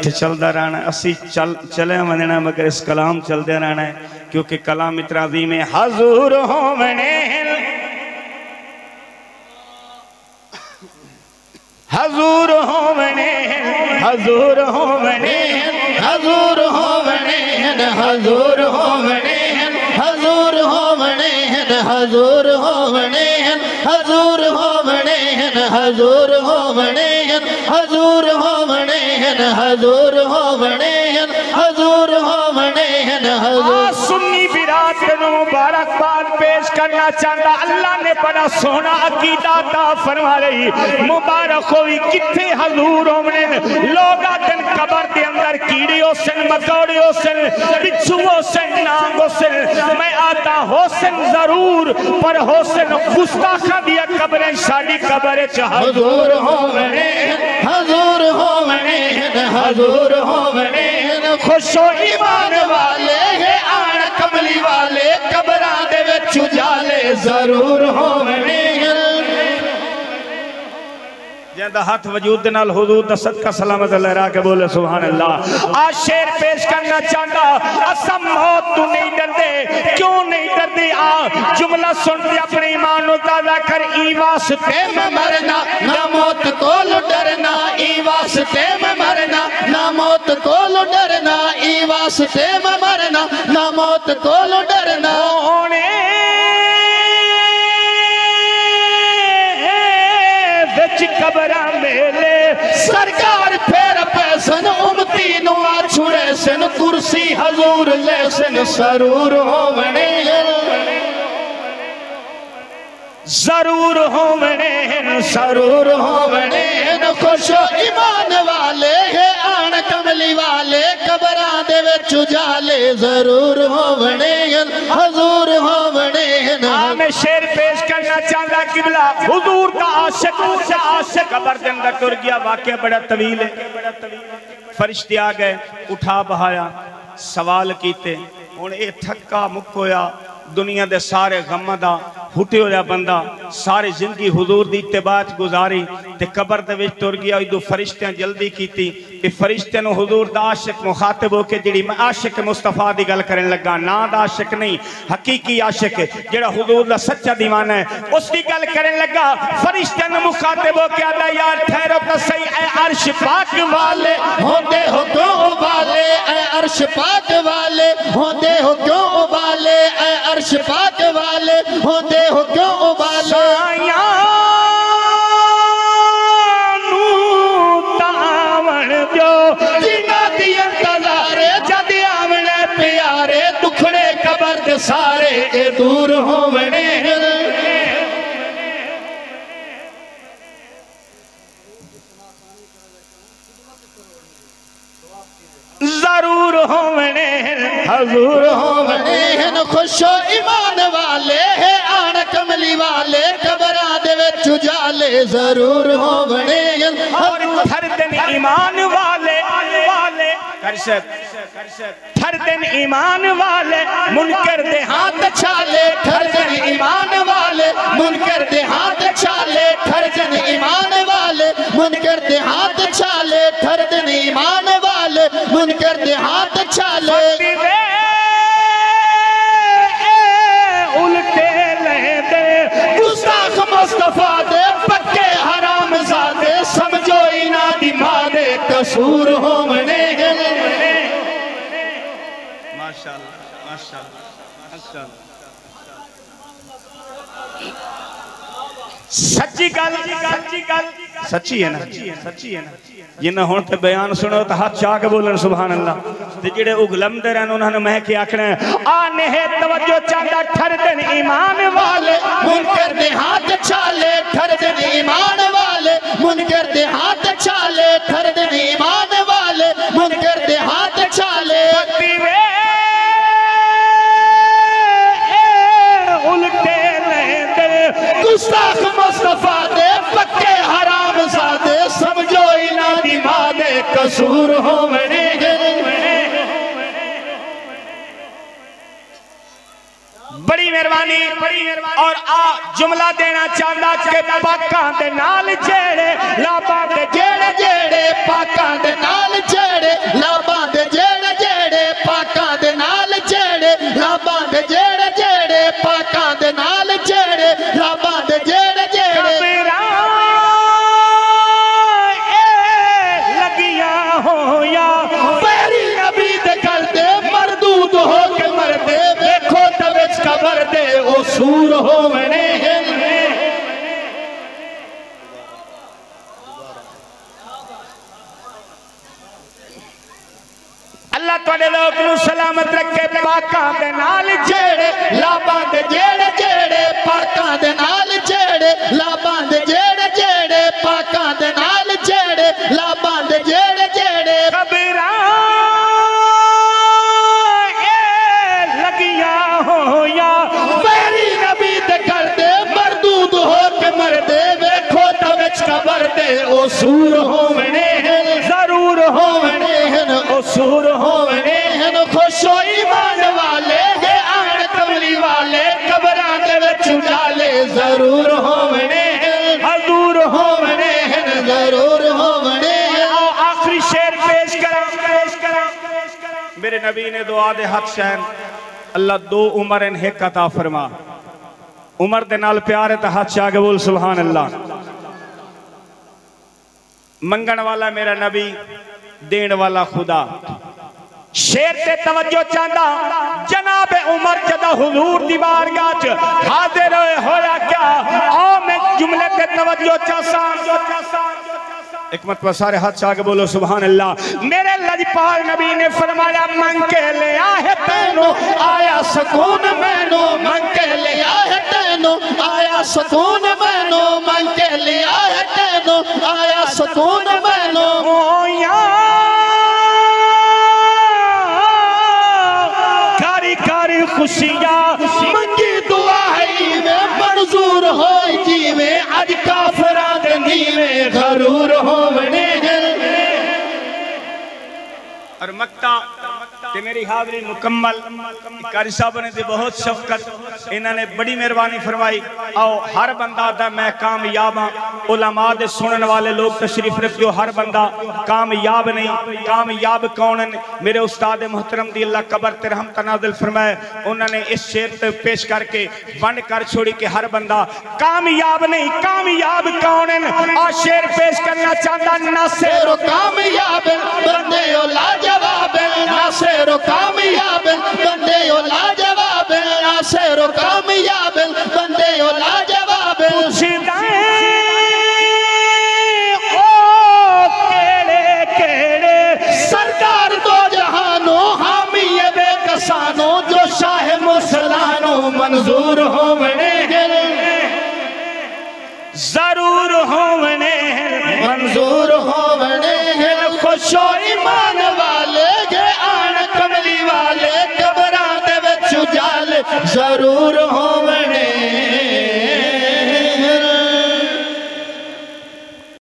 इत्थे चलता रहना, असी चले वनना मगर इस कलाम चलते रहना है, क्योंकि कलाम इतना अजीम है। हजूर होवने हजूर होवने हजूर होवने हजूर होवने हजूर होवने हजूर होवने हजूर होवने हजूर होवने हजूर होवने हजूर होवने हजूर होवने हजूर होवने हजूर। सुन्नी बिरात को मुबारकबाद पेश करना चाहता, अल्लाह ने बड़ा सोना अकीदा अता फरमा रही। मुबारक होई किथे हजूर होवने, लोग दिन कबर के अंदर कीड़े होसन, मकौड़े होसन, बिच्छू होसन, नांग होसन, मैं आता होसन जरूर पर होसन गुस्ताखा दिया कब्रें साडी कब्र च हजूर होवने हजूर होवने हजूर होवने। खुशो ईमान वाले है आन कमली वाले कब्रां दे विच उजाले जरूर होवने। जिंदा हाथ वजूद दे नाल हुजूर दा सदका सलामत लहरा के बोले सुभान अल्लाह। आज शेर पेश करना चाहता, असम मौत तू नहीं डरदे, क्यों नहीं डरदे? आ जुमला सुनते अपने ईमान को ताज़ा कर। ई वास्ते मैं मरना ना मौत को डरना, ई वास्ते मैं मरना ना मौत को डरना, ई वास्ते मैं मरना ना मौत को डरना। कबरा मेले सरकार फेर पैसन उमती नुआ छुड़े सन, कुर्सी हजूर ले सन सरूर होवने जरूर होवने सरूर होवने। खुश ईमान वाले है आन कमली वाले कबरा दे विच उजाले जरूर होवने हजूर होवने। मैं शेर पेश करना चाहता, किबला हुजूर का आशिक आशिक कबर के अंदर तुर गया। वाकया बड़ा तवील है। फरिश्ते आ गए, उठा बहाया, सवाल कीते। हुण ये थक्का मुक होया, दुनिया दे सारे गमां दा हुटे होया बंदा सारी जिंदगी हुजूर दी इत्तिबा च गुजारी ते कबर दे विच तुर गया। इदू फरिश्तियां जल्दी कीती कि फरिश्ते नूं हुजूर दा आशिक मुखातिब होके जिहड़ी आशिक मुस्तफा दी गल करन लगा, ना दा आशिक नहीं हकीकी आशिक जेड़ा हुजूर दा सच्चा दीवाना है उसकी गल करन लगा। फरिश्ते नूं मुखातिब होके आदा, यार ठहरो तो सही, ऐ अर्श पाक वाले होंदे हो क्यों उबाले, ऐ अर्श पाक वाले होंदे हो क्यों उबाले, ऐ अर्श पाक वाले होंदे हो क्यों उबाले। तावण जो जिन्ना दी इंतजारे जद आवणे प्यारे, दुखड़े कबर दे सारे ए दूर होवणे जरूर होवने हजूर होवने। खुशो ईमान वाले है आन कमली वाले कबरा दे विच उजाले जरूर होवने। और हर दिन ईमान वाले वाले हर दिन ईमान वाले मुनकर दे हाथ छाले, हर दिन ईमान वाले मुनकर दे हाथ छाले, हर दिन ईमान वाले मुनकर दे हाथ छाले, हर दिन ईमान वाले मुनकर दे हाथ छाले। उल्टे लहदे गुस्ताख मुस्तफा दे पक्के हराम ज़ादे, समझो इना दी मां दे कसूर होवने। माशाअल्लाह माशाअल्लाह माशाअल्लाह। सच्ची गल सच्ची है ना, सच्ची है ना। जिन्हें हुण ते बयान सुनो तो हाथ चाह के बोलन सुभान अल्लाह। ते जेड़े उगलमदे रहन उन्होंने मैं क्या आखना आने है तवज्जो चांदा। ठर दिन ईमान वाले मुनकर दे हाथ छाले, ठर दिन ईमान वाले मुनकर दे हाथ छाले, ठर दिन ईमान वाले मुनकर दे हाथ छाले। उल्टे लहदे गुस्ताख मुस्तफा दे पक्के हराम ज़ादे, समझो इना दी मां दे कसूर होवने। बड़ी मेहरबानी और आ जुमला देना चाहता कि पाकां दे नाल जेड़े लाभां दे जेड़े जेड़े पाकां दे नाल जेड़े हो या पैरी नबी दे करदे मरदूद हो के मरदे देखो तविच कबर दे ओ सूर हो मने अल्लाह तुहाडे लोग नूं सलामत रखे पाकां दे नाल जेड़े लाभां दे जेड़े जेड़े पाकां दे नाल जेड़े लाभां दे जेड़े जेड़े पाकां दे नाल जेड़े लाभां दे जेड़े जेड़े खबरां लगियां हो या पैरी नबी दे करदे मरदूद हो के मरदे वेखो तविच कबर दे ओ सूर होवणे जरूर होवणे ओ सूर होवणे खुशो ईमान वाले हे आन कमली वाले कबरां दे विच उजाले जरूर होवणे हजूर होवणे जरूर होवणे। आखिरी शेर पेश करा मेरे नबी ने दुआ दे हक शैन अल्लाह दो उमर इन एक अता फरमा उमर दे नाल प्यार है तो हाथ आगे बोल सुभान अल्लाह। मंगण वाला मेरा नबी देण वाला खुदा शेर ते तवज्जो चाहता जनाब उमर जदा हुजूर दी बारगाह च हाजिर होया क्या आओ मैं जुमले ते तवज्जो चाहता एक मत पर सारे हाथ आगे बोलो सुभान अल्लाह। मेरे लजपाल नबी ने फरमाया मंग के ले आए तैनो आया सुकून मैनो मंग के ले आए तैनो आया सुकून मैनो मंग के ले आए तैनो आया सुकून मैनो कारी खुशियां मंगी दुआ है में मंजूर हो जीवे अज काफरा दे नीवे गरूर होवणे और मक्ता ते मेरी हाज़री मुकम्मल कारी साहब ने बहुत शफकत इन्होंने बड़ी मेहरबानी फरमाई। आओ हर बंदा दा मैं कामयाब हाँ उलमा दे सुनन वाले लोग तशरीफ रखियो हर बंदा कामयाब नहीं कामयाब कौन है मेरे उस्ताद मोहतरम दी अल्लाह कबर ते रहमत नाज़िल फरमाए उन्होंने इस शेर ते पेश करके वंड कर छोड़ी कि हर बंदा कामयाब नहीं कामयाब कौन है और शेर पेश करना चाहता नासिर कामयाब बंदे ओ लाजवाब नासिर कामयाब बंदे ओ लाजवाब नासिर कामयाब बंदे ओ लाजवाब सरकार दो जहानो हामी बेकसानो जो शाह मुसलानो मंजूर होवणे जरूर होवणे मंजूर होवणे खुशो ईमान वाले गे आन कमली वाले कबरां दे विच उजाले जरूर हो